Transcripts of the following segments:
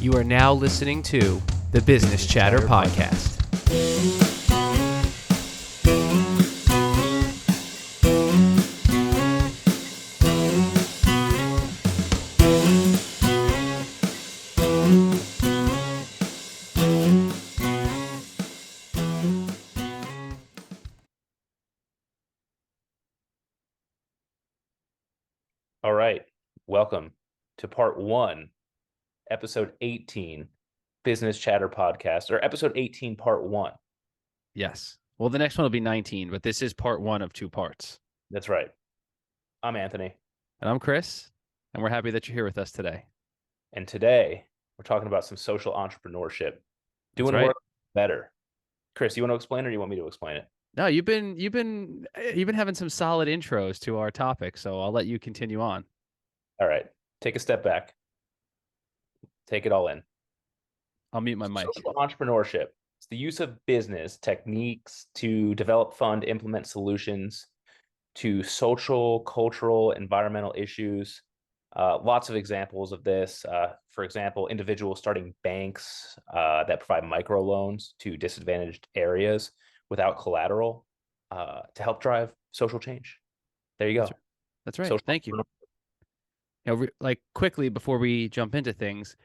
You are now listening to the Business Chatter Podcast. All right. Welcome to part 1, episode 18, Business Chatter Podcast, or episode 18, part 1. Yes. Well, the next one will be 19, but this is part 1 of 2 parts. That's right. I'm Anthony. And I'm Chris, and we're happy that you're here with us today. And today we're talking about some social entrepreneurship, doing right. work better. Chris, you want to explain it or you want me to explain it? No, you've been having some solid intros to our topic, so I'll let you continue on. All right. Take a step back. Take it all in. I'll mute my mic. Social entrepreneurship. It's the use of business techniques to develop, fund, implement solutions to social, cultural, environmental issues. Lots of examples of this. For example, individuals starting banks that provide microloans to disadvantaged areas without collateral to help drive social change. There you go. That's right. Thank you. Like quickly before we jump into things,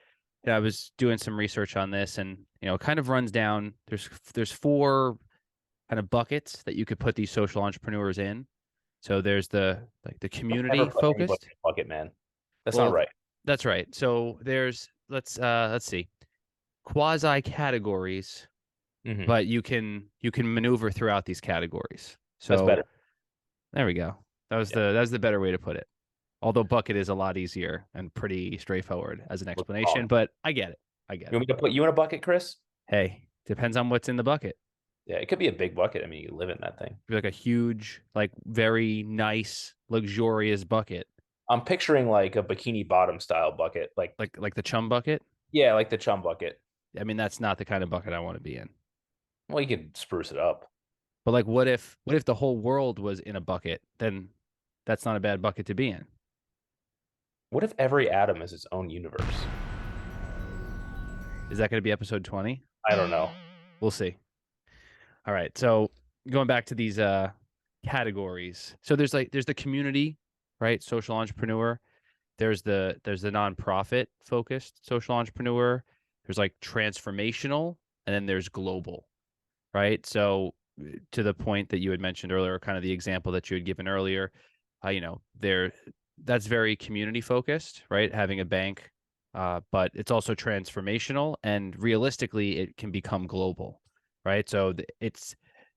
I was doing some research on this, and it kind of runs down. There's 4 kind of buckets that you could put these social entrepreneurs in. So there's the community focused bucket, man. That's not right. That's right. So there's let's see, quasi categories, but you can maneuver throughout these categories. So that's better. There we go. That was the better way to put it. Although bucket is a lot easier and pretty straightforward as an explanation, but I get it. You want me to put you in a bucket, Chris? Hey, depends on what's in the bucket. Yeah, it could be a big bucket. I mean, you live in that thing. Like a huge, like very nice, luxurious bucket. I'm picturing like a bikini bottom style bucket, like the chum bucket. Yeah, like the chum bucket. I mean, that's not the kind of bucket I want to be in. Well, you could spruce it up. But like, what if the whole world was in a bucket? Then that's not a bad bucket to be in. What if every atom is its own universe? Is that going to be episode 20? I don't know. We'll see. All right. So going back to these categories. So there's the community, right? Social entrepreneur. There's the nonprofit focused social entrepreneur. There's like transformational, and then there's global, right? So to the point that you had mentioned earlier, kind of the example that you had given earlier, that's very community focused, right? Having a bank, but it's also transformational, and realistically, it can become global, right? So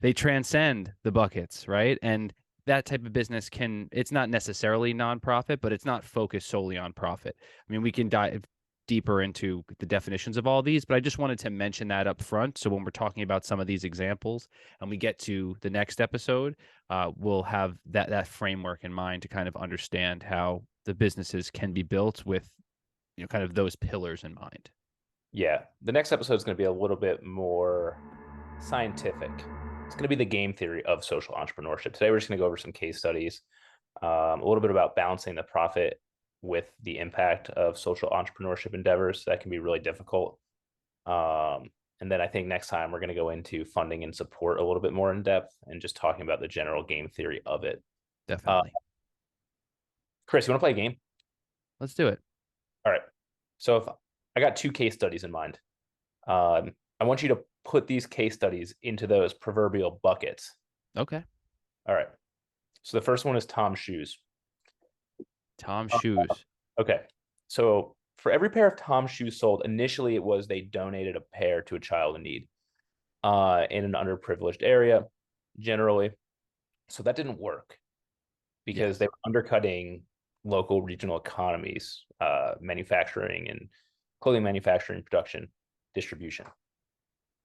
they transcend the buckets, right? And that type of business it's not necessarily nonprofit, but it's not focused solely on profit. I mean, we can dive deeper into the definitions of all these, but I just wanted to mention that up front. So when we're talking about some of these examples and we get to the next episode, we'll have that framework in mind to kind of understand how the businesses can be built with, kind of those pillars in mind. Yeah. The next episode is going to be a little bit more scientific. It's going to be the game theory of social entrepreneurship. Today, we're just going to go over some case studies, a little bit about balancing the profit with the impact of social entrepreneurship endeavors. That can be really difficult. And then I think next time we're going to go into funding and support a little bit more in depth and just talking about the general game theory of it. Definitely. Chris, you want to play a game? Let's do it. All right. So if I got 2 case studies in mind, I want you to put these case studies into those proverbial buckets. Okay. All right. So the first one is Tom's shoes. Tom's shoes. Okay. So for every pair of Tom's shoes sold, initially it was they donated a pair to a child in need in an underprivileged area, generally. So that didn't work because they were undercutting local regional economies, manufacturing and clothing manufacturing, production, distribution.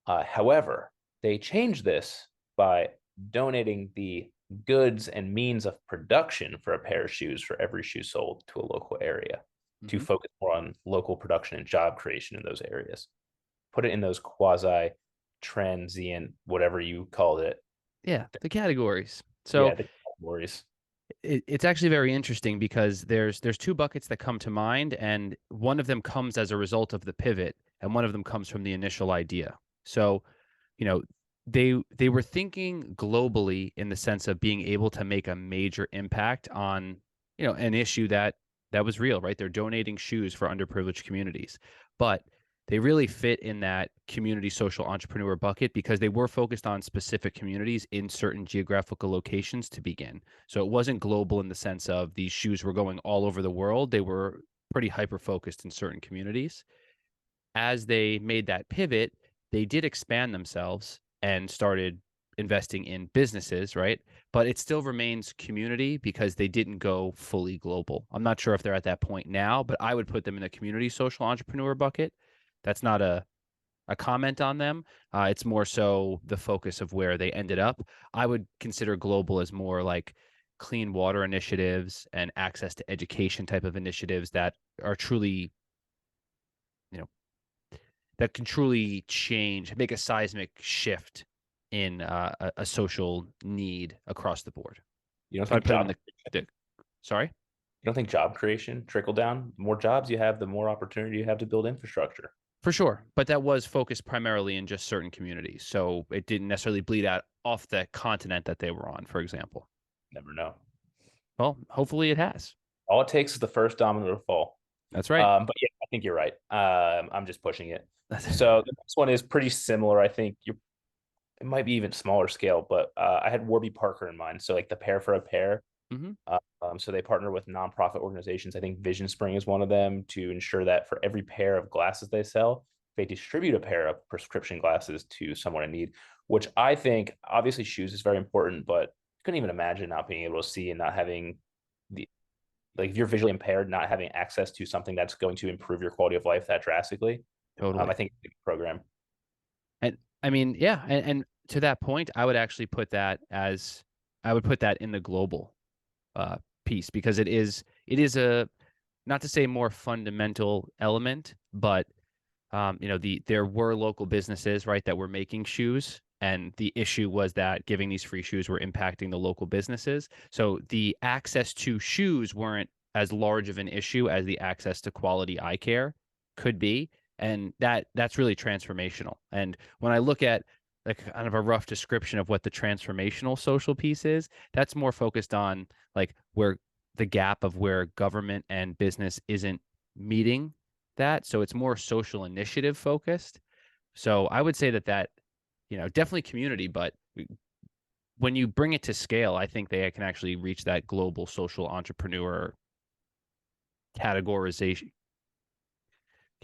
However, they changed this by donating the goods and means of production for a pair of shoes for every shoe sold to a local area to focus more on local production and job creation in those areas. Put it in those quasi transient, whatever you called it. Yeah, the categories. So the categories. It's actually very interesting because there's two buckets that come to mind, and one of them comes as a result of the pivot, and one of them comes from the initial idea. So, you know, they were thinking globally in the sense of being able to make a major impact on, an issue that was real, right? They're donating shoes for underprivileged communities, but they really fit in that community social entrepreneur bucket because they were focused on specific communities in certain geographical locations to begin. So it wasn't global in the sense of these shoes were going all over the world. They were pretty hyper focused in certain communities. As they made that pivot, they did expand themselves and started investing in businesses, right? But it still remains community because they didn't go fully global. I'm not sure if they're at that point now, but I would put them in the community social entrepreneur bucket. That's not a comment on them. It's more so the focus of where they ended up. I would consider global as more like clean water initiatives and access to education type of initiatives that are truly, you know, that can truly change, make a seismic shift in a social need across the board. You don't So I'd think put them in job the sorry, you don't think job creation trickle down? The more jobs you have, the more opportunity you have to build infrastructure. for sure. But that was focused primarily in just certain communities. So it didn't necessarily bleed out off the continent that they were on, for example. Never know. Well, hopefully it has. All it takes is the first domino to fall. That's right. But yeah, I think you're right. I'm just pushing it. So the next one is pretty similar. I think it might be even smaller scale, but I had Warby Parker in mind. So like the pair for a pair. Hmm. So they partner with nonprofit organizations. I think Vision Spring is one of them to ensure that for every pair of glasses they sell, they distribute a pair of prescription glasses to someone in need, which I think obviously shoes is very important, but I couldn't even imagine not being able to see and not having the like if you're visually impaired, not having access to something that's going to improve your quality of life that drastically. I Totally. think it's a good program. And I mean, yeah, and to that point, I would actually put that in the global uh, piece because it is a, not to say more fundamental element, but there were local businesses, right, that were making shoes. And the issue was that giving these free shoes were impacting the local businesses. So the access to shoes weren't as large of an issue as the access to quality eye care could be. And that's really transformational. And when I look at like kind of a rough description of what the transformational social piece is, that's more focused on like where the gap of where government and business isn't meeting that. So it's more social initiative focused. So I would say that, definitely community, but when you bring it to scale, I think they can actually reach that global social entrepreneur categorization.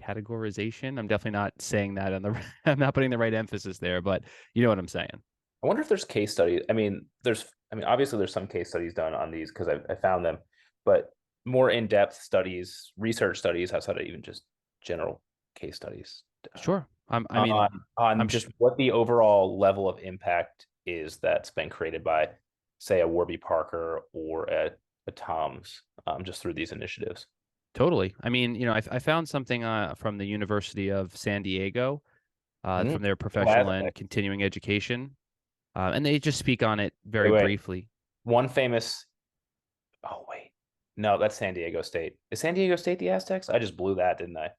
Categorization. I'm definitely not saying that on the. I'm not putting the right emphasis there, but you know what I'm saying. I wonder if there's case studies. Obviously there's some case studies done on these because I found them, but more in-depth studies, research studies outside of even just general case studies Sure. I mean, on I'm just what the overall level of impact is that's been created by, say, a Warby Parker or a Tom's, just through these initiatives. totally. I mean, I found something from the University of San Diego, Mhm. from their Cool professional and aspect. continuing education, and they just speak on it Wait, very wait. briefly. One famous. Oh wait, no, that's San Diego State. Is San Diego State the Aztecs? I just blew that, didn't I?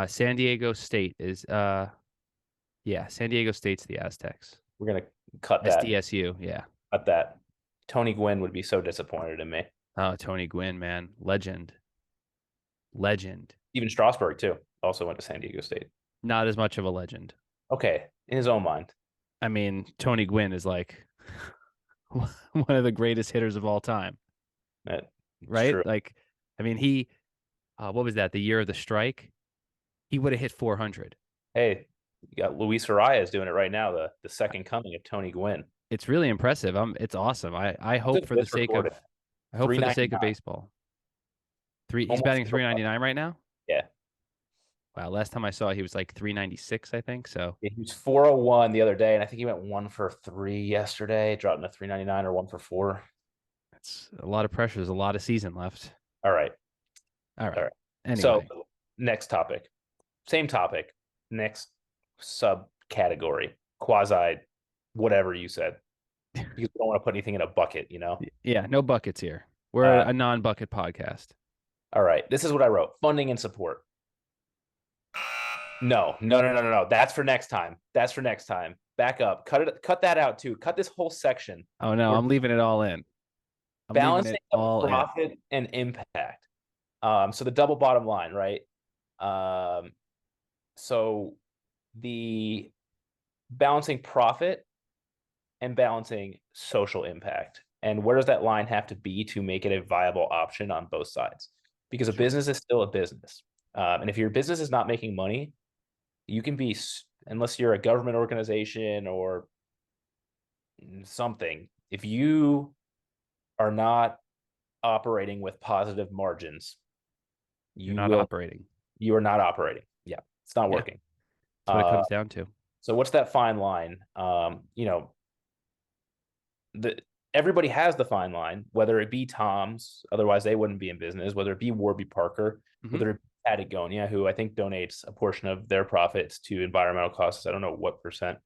San Diego State is yeah, San Diego State's the Aztecs. We're gonna cut that. SDSU, yeah. Cut that. Tony Gwynn would be so disappointed in me. Oh, Tony Gwynn, man, legend, legend. Even Strasburg too. Also went to San Diego State. Not as much of a legend. Okay, in his own mind. I mean, Tony Gwynn is like one of the greatest hitters of all time, It's right? true. Like, I mean, what was that? The year of the strike, he would have hit 400. Hey, you got Luis Arias doing it right now. The second coming of Tony Gwynn. It's really impressive. It's awesome. I hope Just for the sake misreported. of, I hope for the sake of 399. baseball. He's Almost batting 399 right now. yeah. Wow, last time I saw he was like 396, I think. So Yeah, he was 401 the other day, and I think he went 1 for 3 yesterday, dropping to 399 or 1 for 4. that's a lot of pressure. There's a lot of season left. All right. All All right. right. So Anyway, next topic. Same topic. Next subcategory. Quasi whatever you said. because we don't want to put anything in a bucket, you know? Yeah, no buckets here. We're Uh, a non-bucket podcast. all right. This is what I wrote. Funding and support. No, no, no, no, no, no. That's for next time. That's for next time. Back up. Cut that out too. Cut this whole section. Oh no, We're I'm leaving it all in. I'm leaving balancing it of all in. profit and impact. So the double bottom line, right? Um, so the balancing profit and balancing social impact. And where does that line have to be to make it a viable option on both sides? Because a Sure. business is still a business. And if your business is not making money, you can be, unless you're a government organization or something, if you are not operating with positive margins, You're you not will, operating. you are not operating. Yeah, it's not Yeah, working. that's what it Uh, comes down to. so what's that fine line? The everybody has the fine line, whether it be Tom's, otherwise they wouldn't be in business, whether it be Warby Parker, Hmm. whether it be Patagonia, who I think donates a portion of their profits to environmental causes. I don't know what percent.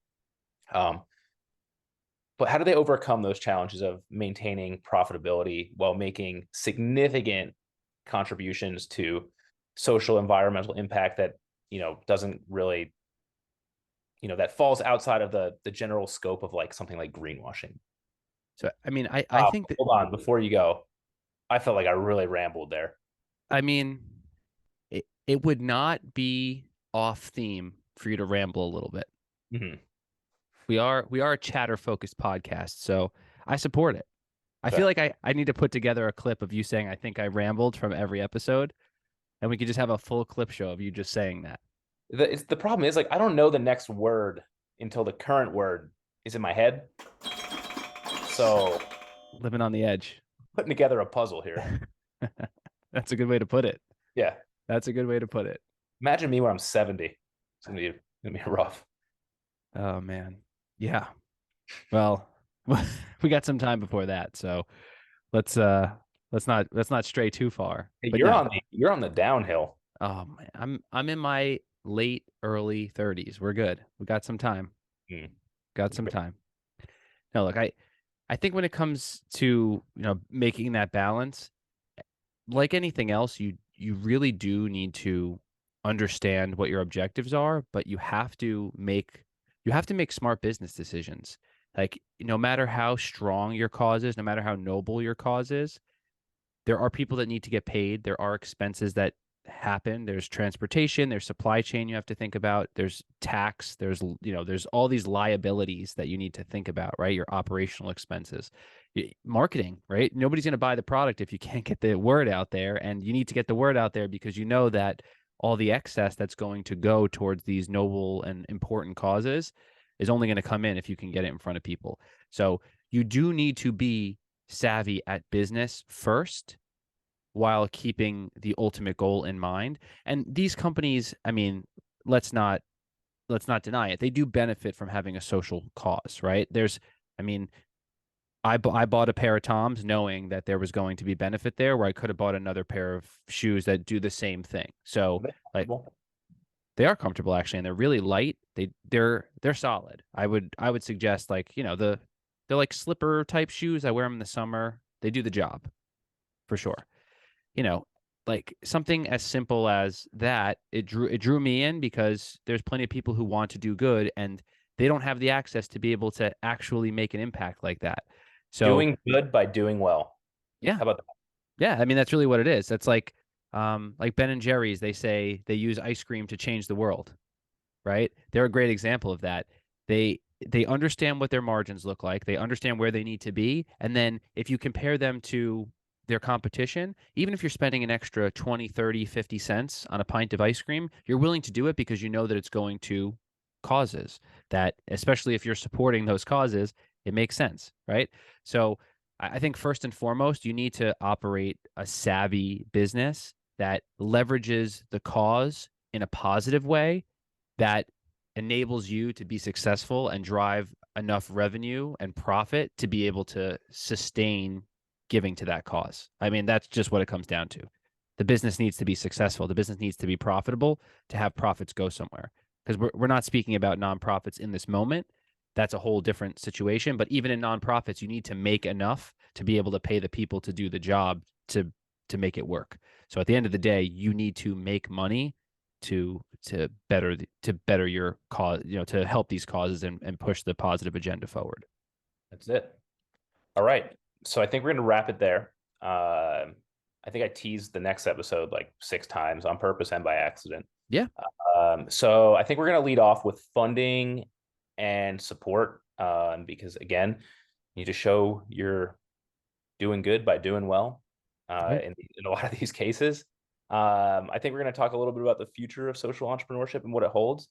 Um, but how do they overcome those challenges of maintaining profitability while making significant contributions to social environmental impact that doesn't really that falls outside of the general scope of like something like greenwashing? So I mean, I think that Hold on, before you go, I felt like I really rambled there. I mean it would not be off theme for you to ramble a little bit. Mm-hmm. We are a chatter focused podcast, so I support it. I Okay. feel like I need to put together a clip of you saying I think I rambled from every episode, and we could just have a full clip show of you just saying that. The problem is like I don't know the next word until the current word is in my head. So Living on the edge. putting together a puzzle here. That's a good way to put it. Yeah. That's a good way to put it. Imagine me when I'm 70. It's gonna be rough. Oh man. Yeah. Well, we got some time before that, so let's let's not stray too far. Hey, But you're no. on the downhill. Oh man, I'm in my late early 30s. We're good. We got some time. Hmm. Got some time. No, look, I think when it comes to, making that balance, like anything else, you really do need to understand what your objectives are, but you have to make smart business decisions. Like no matter how strong your cause is, no matter how noble your cause is, there are people that need to get paid. There are expenses that happen. There's transportation, there's supply chain you have to think about, there's tax, there's all these liabilities that you need to think about, right? Your operational expenses. Marketing, right? Nobody's going to buy the product if you can't get the word out there, and you need to get the word out there because you know that all the excess that's going to go towards these noble and important causes is only going to come in if you can get it in front of people. So you do need to be savvy at business first while keeping the ultimate goal in mind. And these companies, I mean, let's not deny it. They do benefit from having a social cause, right? I mean, I bought a pair of Toms knowing that there was going to be benefit there, where I could have bought another pair of shoes that do the same thing. So like they are comfortable actually, and they're really light. They're solid. I would suggest, like, they're like slipper type shoes. I wear them in the summer. They do the job for sure. you know, like something as simple as that, it drew me in because there's plenty of people who want to do good and they don't have the access to be able to actually make an impact like that. So Doing good by doing well. yeah, How about that? yeah, I mean that's really what it is. That's like Ben and Jerry's, they say they use ice cream to change the world, right? They're a great example of that. They understand what their margins look like. They understand where they need to be. And then if you compare them to their competition, even if you're spending an extra 20, 30, 50 cents on a pint of ice cream, you're willing to do it because you know that it's going to causes that, especially if you're supporting those causes, it makes sense, right? So I think first and foremost, you need to operate a savvy business that leverages the cause in a positive way that enables you to be successful and drive enough revenue and profit to be able to sustain giving to that cause. I mean, that's just what it comes down to. The business needs to be successful. The business needs to be profitable to have profits go somewhere. Because we're not speaking about nonprofits in this moment. that's a whole different situation. But even in nonprofits, you need to make enough to be able to pay the people to do the job to make it work. So at the end of the day, you need to make money to better your cause, to help these causes and push the positive agenda forward. That's it. All right. So I think we're going to wrap it there. I think I teased the next episode like 6 times on purpose and by accident. Yeah, So I think we're going to lead off with funding and support, because again, you need to show you're doing good by doing well, right. in a lot of these cases. I think we're going to talk a little bit about the future of social entrepreneurship and what it holds.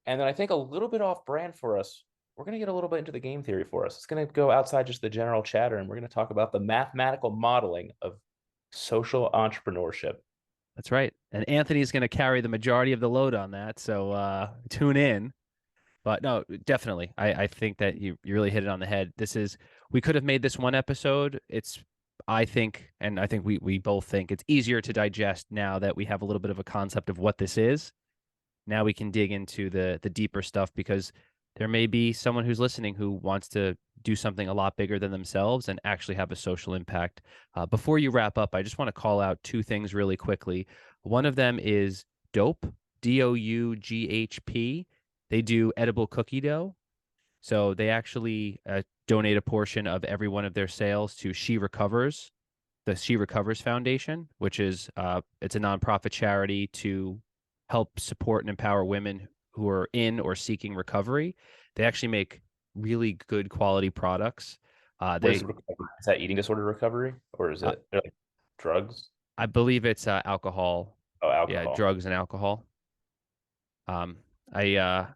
And then I think a little bit off brand for us, we're going to get a little bit into the game theory for us. It's going to go outside just the general chatter, and we're going to talk about the mathematical modeling of social entrepreneurship. That's right. And Anthony's going to carry the majority of the load on that. So tune in. But no, definitely. I think that you really hit it on the head. We could have made this one episode. I think, and I think we both think it's easier to digest now that we have a little bit of a concept of what this is. Now we can dig into the deeper stuff because there may be someone who's listening who wants to do something a lot bigger than themselves and actually have a social impact. Before you wrap up, I just want to call out 2 things really quickly. One of them is DoughP, DoughP. They do edible cookie dough. So they actually donate a portion of every one of their sales to the She Recovers Foundation, which is it's a nonprofit charity to help support and empower women who are in or seeking recovery. They actually make really good quality products. What is They recovery? Is that eating disorder recovery, or is uh, it like drugs? I believe it's alcohol, Oh, yeah, alcohol. drugs and alcohol. Um, I uh,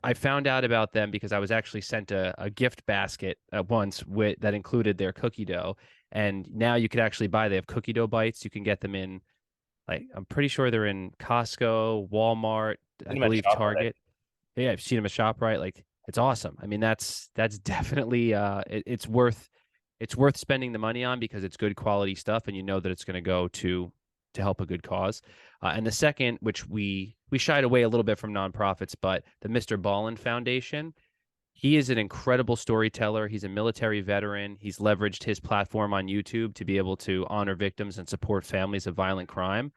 I found out about them because I was actually sent a gift basket once that included their cookie dough, and now you could actually buy. They have cookie dough bites. You can get them in, like, I'm pretty sure they're in Costco, Walmart, I Seen them at believe ShopRite. Target. Yeah, I've seen them at ShopRite. Like, it's awesome. I mean, that's definitely it's worth spending the money on because it's good quality stuff, and you know that it's going to go to help a good cause. And the second, which we shied away a little bit from nonprofits, but the Mr. Ballin Foundation. He is an incredible storyteller. He's a military veteran. He's leveraged his platform on YouTube to be able to honor victims and support families of violent crime.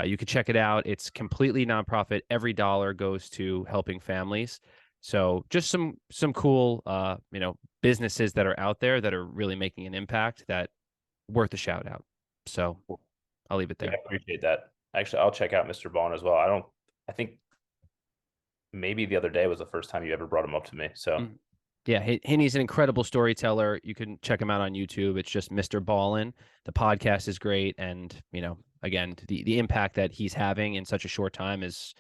You can check it out. It's completely nonprofit. Every dollar goes to helping families. So just some cool businesses that are out there that are really making an impact that worth a shout out. So I'll leave it Yeah, there. I appreciate that. Actually, I'll check out Mr. Bond as well. I think maybe the other day was the first time you ever brought him up to me. So Mm. Yeah, He's an incredible storyteller. You can check him out on YouTube. It's just Mr. Ballin. The podcast is great, and again, the impact that he's having in such a short time is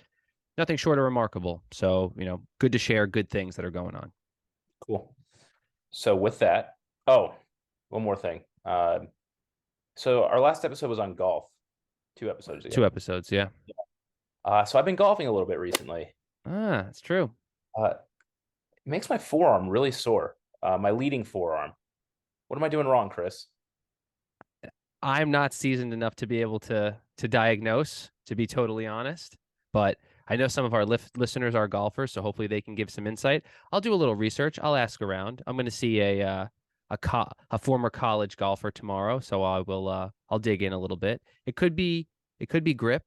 nothing short of remarkable. So good to share good things that are going on. cool. So with that, oh, one more thing. So our last episode was on golf, 2 episodes ago. 2 episodes, yeah. So I've been golfing a little bit recently. That's true. Uh, it makes my forearm really sore. My leading forearm. What am I doing wrong, Chris? I'm not seasoned enough to be able to diagnose, to be totally honest. But I know some of our listeners are golfers, so hopefully they can give some insight. I'll do a little research. I'll ask around. I'm going to see a former college golfer tomorrow, so I'll dig in a little bit. It could be grip.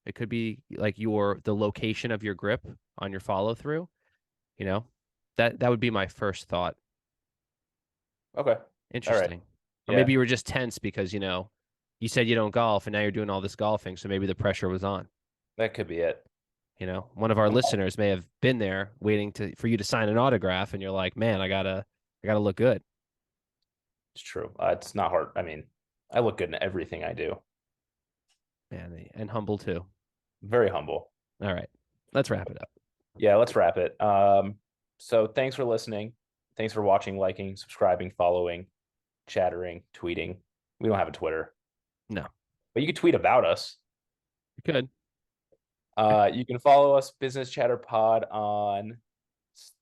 It could be like the location of your grip on your follow through. You know, that would be my first thought. Okay. All right. Interesting. Or Yeah, maybe you were just tense because, you said you don't golf and now you're doing all this golfing. So maybe the pressure was on. that could be it. One of our I'm- listeners may have been there waiting for you to sign an autograph and you're like, man, I gotta look good. It's true. It's not hard. I mean, I look good in everything I do. Man, and humble too. Very humble. All right. Let's wrap it up. Yeah, let's wrap it. So thanks for listening. Thanks for watching, liking, subscribing, following, chattering, tweeting. We don't have a Twitter, No, but you can tweet about us. you could. You can follow us, Business Chatter Pod, on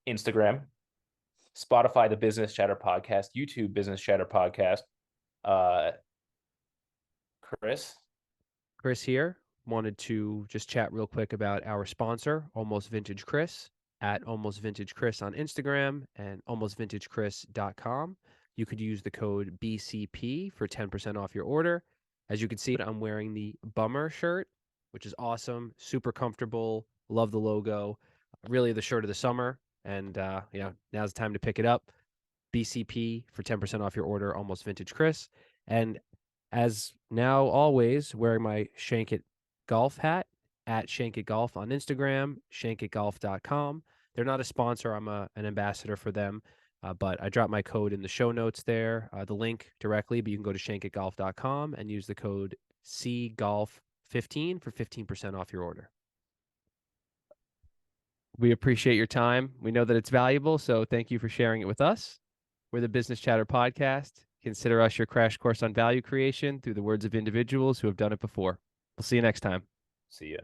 Instagram, Spotify, the Business Chatter Podcast, YouTube, Business Chatter Podcast. Uh, Chris, Chris here. Wanted to just chat real quick about our sponsor, Almost Vintage Chris. at Almost Vintage Chris on Instagram and almostvintagechris.com. You could use the code BCP for 10% off your order. As you can see, I'm wearing the Bummer shirt, which is awesome, super comfortable, love the logo, really the shirt of the summer. And, now's the time to pick it up. BCP for 10% off your order, Almost Vintage Chris. And as now always, wearing my Shank It Golf hat at Shank It Golf on Instagram, shankitgolf.com. They're not a sponsor. I'm an ambassador for them. But I dropped my code in the show notes there, the link directly, but you can go to shankitgolf.com and use the code CGolf15 for 15% off your order. We appreciate your time. We know that it's valuable, so thank you for sharing it with us. We're the Business Chatter Podcast. Consider us your crash course on value creation through the words of individuals who have done it before. We'll see you next time. See ya.